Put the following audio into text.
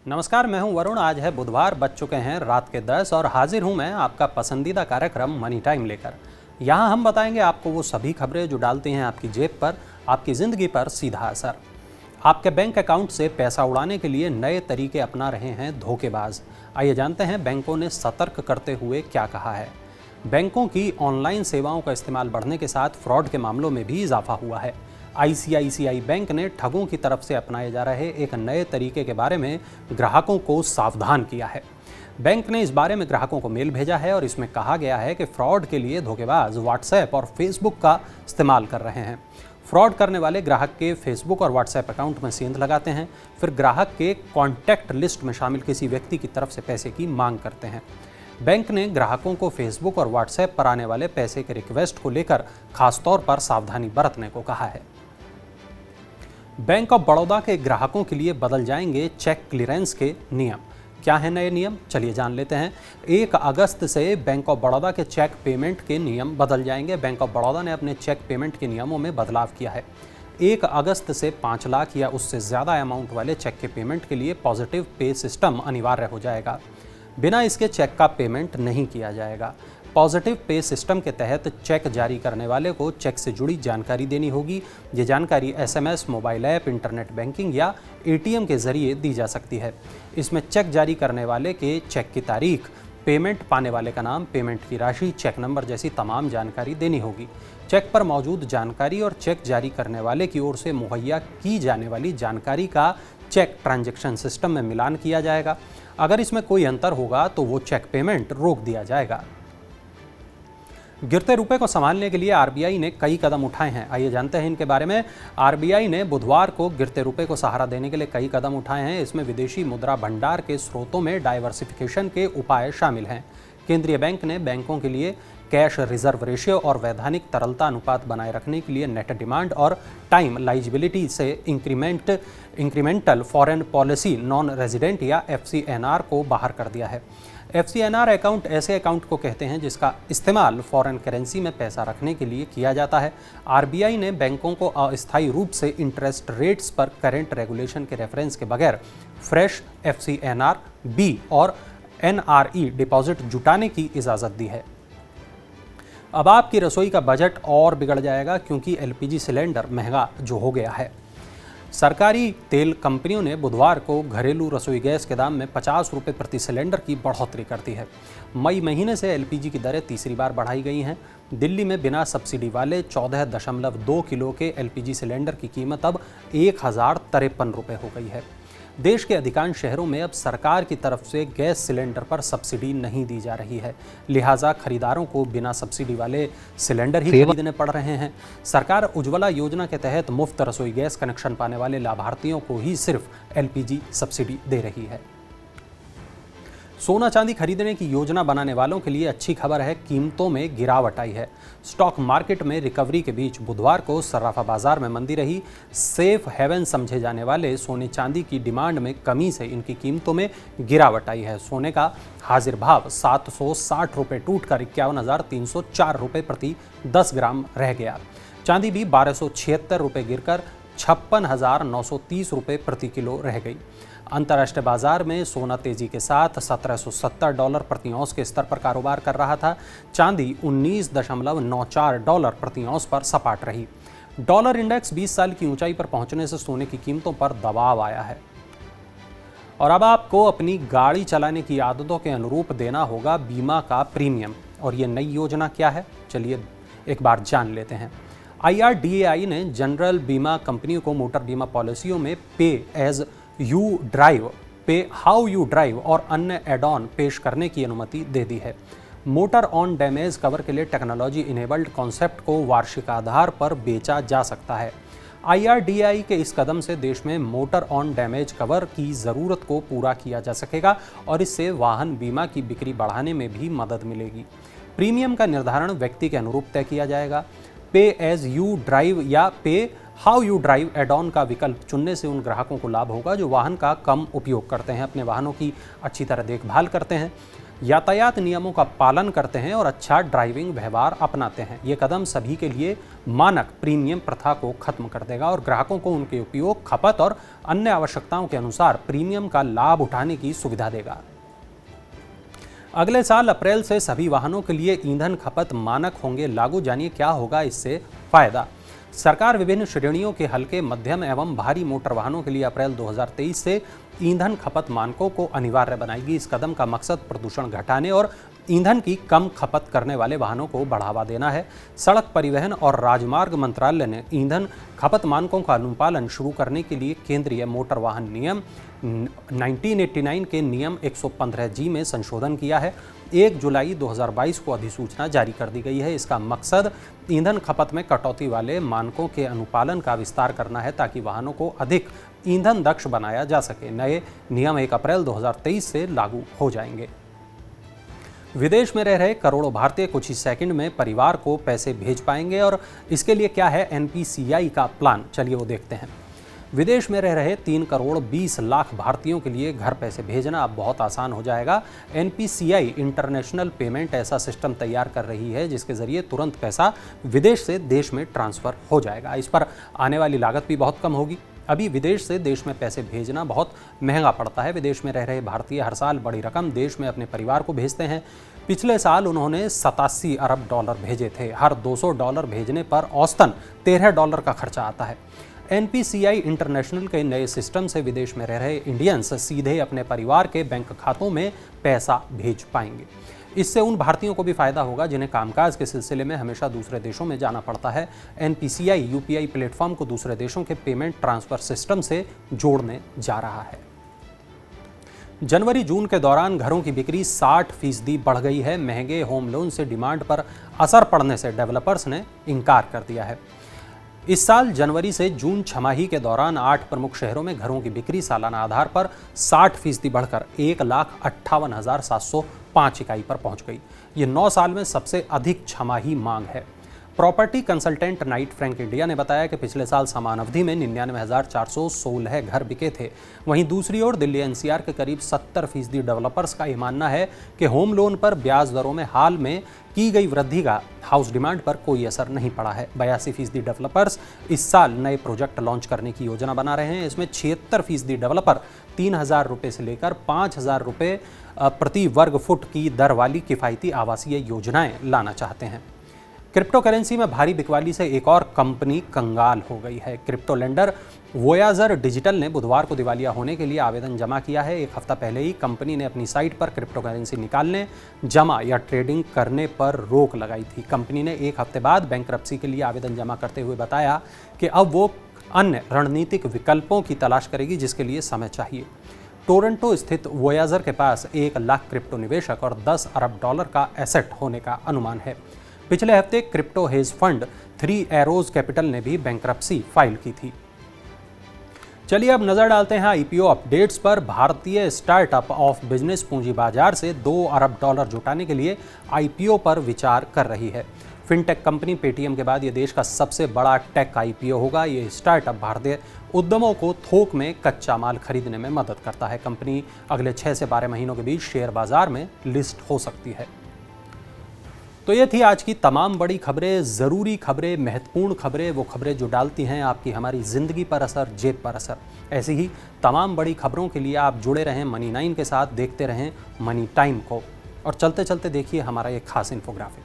नमस्कार, मैं हूं वरुण। आज है बुधवार, बज चुके हैं रात के 10 और हाजिर हूं मैं आपका पसंदीदा कार्यक्रम मनी टाइम लेकर। यहां हम बताएंगे आपको वो सभी खबरें जो डालती हैं आपकी जेब पर, आपकी ज़िंदगी पर सीधा असर। आपके बैंक अकाउंट से पैसा उड़ाने के लिए नए तरीके अपना रहे हैं धोखेबाज। आइए जानते हैं बैंकों ने सतर्क करते हुए क्या कहा है। बैंकों की ऑनलाइन सेवाओं का इस्तेमाल बढ़ने के साथ फ्रॉड के मामलों में भी इजाफा हुआ है। आईसीआईसीआई बैंक ने ठगों की तरफ से अपनाए जा रहे एक नए तरीके के बारे में ग्राहकों को सावधान किया है। बैंक ने इस बारे में ग्राहकों को मेल भेजा है और इसमें कहा गया है कि फ्रॉड के लिए धोखेबाज व्हाट्सएप और फेसबुक का इस्तेमाल कर रहे हैं। फ्रॉड करने वाले ग्राहक के फेसबुक और व्हाट्सएप अकाउंट में सेंध लगाते हैं, फिर ग्राहक के कॉन्टैक्ट लिस्ट में शामिल किसी व्यक्ति की तरफ से पैसे की मांग करते हैं। बैंक ने ग्राहकों को फेसबुक और व्हाट्सएप पर आने वाले पैसे के रिक्वेस्ट को लेकर खासतौर पर सावधानी बरतने को कहा है। बैंक ऑफ बड़ौदा के ग्राहकों के लिए बदल जाएंगे चेक क्लियरेंस के नियम। क्या है नए नियम, चलिए जान लेते हैं। 1 अगस्त से बैंक ऑफ बड़ौदा के चेक पेमेंट के नियम बदल जाएंगे। बैंक ऑफ बड़ौदा ने अपने चेक पेमेंट के नियमों में बदलाव किया है। 1 अगस्त से 5 लाख या उससे ज़्यादा अमाउंट वाले चेक के पेमेंट के लिए पॉजिटिव पे सिस्टम अनिवार्य हो जाएगा। बिना इसके चेक का पेमेंट नहीं किया जाएगा। पॉजिटिव पे सिस्टम के तहत चेक जारी करने वाले को चेक से जुड़ी जानकारी देनी होगी। ये जानकारी SMS, mobile app, internet banking या एटीएम के जरिए दी जा सकती है। इसमें चेक जारी करने वाले के चेक की तारीख, पेमेंट पाने वाले का नाम, पेमेंट की राशि, चेक नंबर जैसी तमाम जानकारी देनी होगी। चेक पर मौजूद जानकारी और चेक जारी करने वाले की ओर से मुहैया की जाने वाली जानकारी का चेक ट्रांजैक्शन सिस्टम में मिलान किया जाएगा। अगर इसमें कोई अंतर होगा तो वो चेक पेमेंट रोक दिया जाएगा। गिरते रुपए को संभालने के लिए आरबीआई ने कई कदम उठाए हैं। आइए जानते हैं इनके बारे में। आरबीआई ने बुधवार को गिरते रुपए को सहारा देने के लिए कई कदम उठाए हैं। इसमें विदेशी मुद्रा भंडार के स्रोतों में डाइवर्सिफिकेशन के उपाय शामिल हैं। केंद्रीय बैंक ने बैंकों के लिए कैश रिजर्व रेशियो और वैधानिक तरलता अनुपात बनाए रखने के लिए नेट डिमांड और टाइम लाइजिबिलिटी से incremental foreign policy non resident या एफसीएनआर को बाहर कर दिया है। एफसीएनआर अकाउंट ऐसे अकाउंट को कहते हैं जिसका इस्तेमाल फॉरेन करेंसी में पैसा रखने के लिए किया जाता है। आरबीआई ने बैंकों को अस्थायी रूप से इंटरेस्ट रेट्स पर करेंट रेगुलेशन के रेफरेंस के बगैर फ्रेश एफसीएनआर, बी और एनआरई डिपॉजिट जुटाने की इजाज़त दी है। अब आपकी रसोई का बजट और बिगड़ जाएगा क्योंकि एलपीजी सिलेंडर महंगा जो हो गया है। सरकारी तेल कंपनियों ने बुधवार को घरेलू रसोई गैस के दाम में 50 रुपये प्रति सिलेंडर की बढ़ोतरी कर दी है। मई महीने से एलपीजी की दरें तीसरी बार बढ़ाई गई हैं। दिल्ली में बिना सब्सिडी वाले 14.2 किलो के एलपीजी सिलेंडर की कीमत अब 1053 रुपये हो गई है। देश के अधिकांश शहरों में अब सरकार की तरफ से गैस सिलेंडर पर सब्सिडी नहीं दी जा रही है, लिहाजा खरीदारों को बिना सब्सिडी वाले सिलेंडर ही खरीदने पड़ रहे हैं। सरकार उज्ज्वला योजना के तहत मुफ्त रसोई गैस कनेक्शन पाने वाले लाभार्थियों को ही सिर्फ एलपीजी सब्सिडी दे रही है। सोना चांदी खरीदने की योजना बनाने वालों के लिए अच्छी खबर है, कीमतों में गिरावट आई है। स्टॉक मार्केट में रिकवरी के बीच बुधवार को सर्राफा बाजार में मंदी रही। सेफ हेवन समझे जाने वाले सोने चांदी की डिमांड में कमी से इनकी कीमतों में गिरावट आई है। सोने का हाजिर भाव 760 रुपये टूटकर 51,304 रुपये प्रति 10 ग्राम रह गया। चांदी भी 1276 रुपये गिरकर 56,930 रुपये प्रति किलो रह गई। अंतर्राष्ट्रीय बाजार में सोना तेजी के साथ $1770 प्रति औंस के स्तर पर कारोबार कर रहा था। चांदी $19.94 प्रति औंस पर सपाट रही। डॉलर इंडेक्स 20 साल की ऊंचाई पर पहुंचने से सोने की कीमतों पर दबाव आया है। और अब आपको अपनी गाड़ी चलाने की आदतों के अनुरूप देना होगा बीमा का प्रीमियम। और ये नई योजना क्या है, चलिए एक बार जान लेते हैं। IRDAI ने जनरल बीमा कंपनियों को मोटर बीमा पॉलिसियों में पे एज यू ड्राइव, पे हाउ यू ड्राइव और अन्य एड ऑन पेश करने की अनुमति दे दी है। मोटर ऑन डैमेज कवर के लिए टेक्नोलॉजी इनेबल्ड कॉन्सेप्ट को वार्षिक आधार पर बेचा जा सकता है। IRDAI के इस कदम से देश में मोटर ऑन डैमेज कवर की ज़रूरत को पूरा किया जा सकेगा और इससे वाहन बीमा की बिक्री बढ़ाने में भी मदद मिलेगी। प्रीमियम का निर्धारण व्यक्ति के अनुरूप तय किया जाएगा। पे एज यू ड्राइव या pay how you drive add on का विकल्प चुनने से उन ग्राहकों को लाभ होगा जो वाहन का कम उपयोग करते हैं, अपने वाहनों की अच्छी तरह देखभाल करते हैं। यातायात नियमों का पालन करते हैं और अच्छा ड्राइविंग व्यवहार अपनाते हैं। ये कदम सभी के लिए मानक प्रीमियम प्रथा को खत्म कर देगा और ग्राहकों को उनके उपयोग, खपत और अन्य आवश्यकताओं के अनुसार प्रीमियम का लाभ उठाने की सुविधा देगा। अगले साल अप्रैल से सभी वाहनों के लिए ईंधन खपत मानक होंगे लागू। जानिए क्या होगा इससे फायदा। सरकार विभिन्न श्रेणियों के हल्के, मध्यम एवं भारी मोटर वाहनों के लिए अप्रैल 2023 से ईंधन खपत मानकों को अनिवार्य बनाएगी। इस कदम का मकसद प्रदूषण घटाने और ईंधन की कम खपत करने वाले वाहनों को बढ़ावा देना है। सड़क परिवहन और राजमार्ग मंत्रालय ने ईंधन खपत मानकों का अनुपालन शुरू करने के लिए केंद्रीय मोटर वाहन नियम 1989 के नियम 115G में संशोधन किया है। 1 जुलाई 2022 को अधिसूचना जारी कर दी गई है। इसका मकसद ईंधन खपत में कटौती वाले मानकों के अनुपालन का विस्तार करना है ताकि वाहनों को अधिक ईंधन दक्ष बनाया जा सके। नए नियम 1 अप्रैल 2023 से लागू हो जाएंगे। विदेश में रह रहे करोड़ों भारतीय कुछ ही सेकंड में परिवार को पैसे भेज पाएंगे और इसके लिए क्या है NPCI का प्लान, चलिए वो देखते हैं। विदेश में रह रहे 3 करोड़ 20 लाख भारतीयों के लिए घर पैसे भेजना अब बहुत आसान हो जाएगा। NPCI इंटरनेशनल पेमेंट ऐसा सिस्टम तैयार कर रही है जिसके जरिए तुरंत पैसा विदेश से देश में ट्रांसफर हो जाएगा। इस पर आने वाली लागत भी बहुत कम होगी। अभी विदेश से देश में पैसे भेजना बहुत महंगा पड़ता है। विदेश में रह रहे भारतीय हर साल बड़ी रकम देश में अपने परिवार को भेजते हैं। पिछले साल उन्होंने $87 अरब भेजे थे। हर $200 भेजने पर औसतन $13 का खर्चा आता है। NPCI इंटरनेशनल के नए सिस्टम से विदेश में रह रहे इंडियंस सीधे अपने परिवार के बैंक खातों में पैसा भेज पाएंगे। इससे उन भारतीयों को भी फायदा होगा जिन्हें कामकाज के सिलसिले में हमेशा दूसरे देशों में जाना पड़ता है। NPCI UPI प्लेटफॉर्म को दूसरे देशों के पेमेंट ट्रांसफर सिस्टम से जोड़ने जा रहा है। जनवरी-जून के दौरान घरों की बिक्री 60% बढ़ गई है। महंगे होम लोन से डिमांड पर असर पड़ने से डेवलपर्स ने इनकार कर दिया है। इस साल जनवरी से जून छमाही के दौरान 8 प्रमुख शहरों में घरों की बिक्री सालाना आधार पर 60% बढ़कर 1,58,705 इकाई पर पहुंच गई। ये 9 साल में सबसे अधिक छमाही मांग है। Property consultant Knight Frank India ने बताया कि पिछले साल समान अवधि में 99,416 घर बिके थे। वहीं दूसरी ओर दिल्ली NCR के करीब 70% डेवलपर्स का यह मानना है कि होम लोन पर ब्याज दरों में हाल में की गई वृद्धि का हाउस डिमांड पर कोई असर नहीं पड़ा है। 82% डेवलपर्स इस साल नए प्रोजेक्ट लॉन्च करने की योजना बना रहे हैं। इसमें 76% डेवलपर 3,000 रुपये से लेकर 5,000 रुपये प्रति वर्ग फुट की दर वाली किफ़ायती आवासीय योजनाएं लाना चाहते हैं। क्रिप्टो करेंसी में भारी बिकवाली से एक और कंपनी कंगाल हो गई है। क्रिप्टो लेंडर वोयाजर डिजिटल ने बुधवार को दिवालिया होने के लिए आवेदन जमा किया है। एक हफ्ता पहले ही कंपनी ने अपनी साइट पर क्रिप्टो करेंसी निकालने, जमा या ट्रेडिंग करने पर रोक लगाई थी। कंपनी ने एक हफ्ते बाद बैंकरप्सी के लिए आवेदन जमा करते हुए बताया कि अब वो अन्य रणनीतिक विकल्पों की तलाश करेगी जिसके लिए समय चाहिए। टोरंटो स्थित वोयाजर के पास 1 लाख क्रिप्टो निवेशक और $10 अरब का एसेट होने का अनुमान है। पिछले हफ्ते crypto hedge fund 3 arrows capital ने भी बैंकरप्सी फाइल की थी। चलिए अब नजर डालते हैं IPO अपडेट्स पर। भारतीय स्टार्टअप ऑफ बिजनेस पूंजी बाजार से $2 अरब जुटाने के लिए IPO पर विचार कर रही है। फिनटेक कंपनी पेटीएम के बाद ये देश का सबसे बड़ा टेक IPO होगा। ये स्टार्टअप भारतीय उद्यमों को थोक में कच्चा माल खरीदने में मदद करता है। कंपनी अगले 6 से 12 महीनों के बीच शेयर बाजार में लिस्ट हो सकती है। तो ये थी आज की तमाम बड़ी खबरें, ज़रूरी खबरें, महत्वपूर्ण खबरें, वो खबरें जो डालती हैं आपकी हमारी ज़िंदगी पर असर, जेब पर असर। ऐसी ही तमाम बड़ी खबरों के लिए आप जुड़े रहें मनी 9 के साथ, देखते रहें मनी टाइम को और चलते चलते देखिए हमारा ये खास इन्फोग्राफिक।